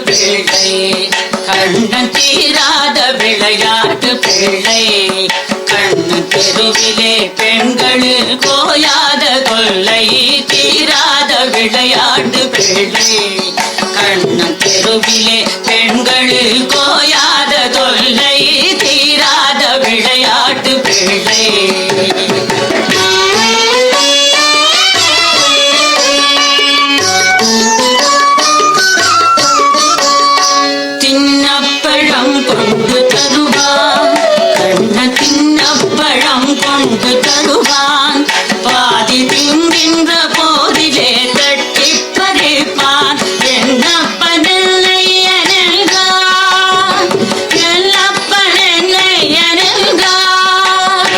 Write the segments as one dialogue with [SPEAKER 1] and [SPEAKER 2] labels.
[SPEAKER 1] பிள்ளை கண்ணன் தீராத விளையாட்டு பிள்ளை கண்ணன் தெருவிலே பெண்களில் கோயாத கொள்ளை தீராத விளையாட்டு பிள்ளை கண்ணன் தெருவிலே பெண்களில் கோயாத தொல்லை தீராத விளையாட்டு பிள்ளை கொண்டு தருவான் கண்ணன் தின்னப்பழம் கொண்டு தருவான் பாதி திங்கின்ற போதிலே தட்டி பறிப்பான் என்னப்பனல்லை எனல்கான் எல்லப்பனல்லை எனல்கான்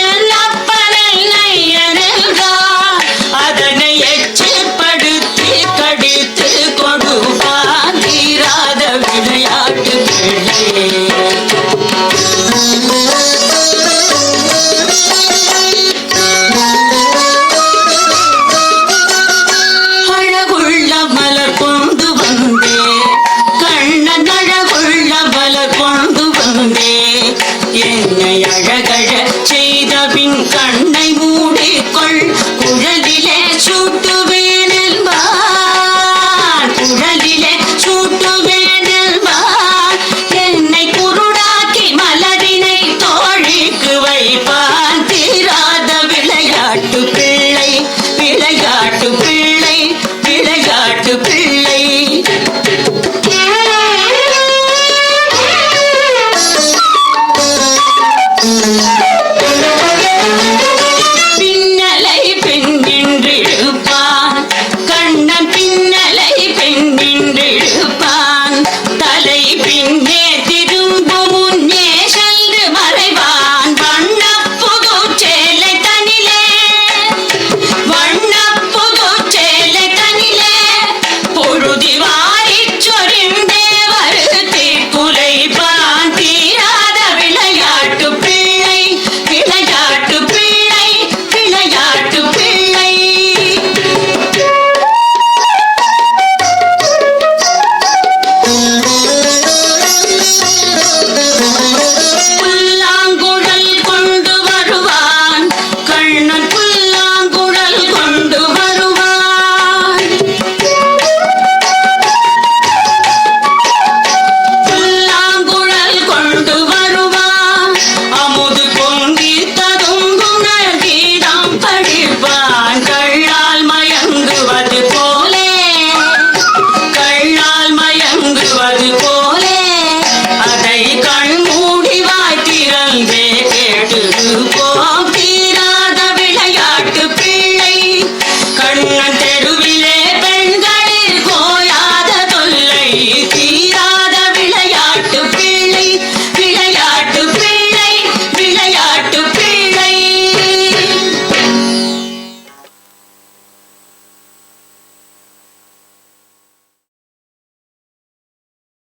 [SPEAKER 1] எல்லப்பனல்லை எனல்கான் அதனை எச்சிப்படுத்தி கடித்து கொடுப்பான் தீராத விளையாட்டு அழகுள்ள மலர் கொண்டு வந்தே கண்ணன் அழகுள்ள மலர் கொண்டு வந்தே என்னை அழகழ செய்த பின் கண்ணை மூடிக்கொள் குழலிலே சூட்டுவேன் என்பான் குழலிலே சூட்டுவேன் போலே அதை கண் மூடி வாய் திறந்தே கேட்டு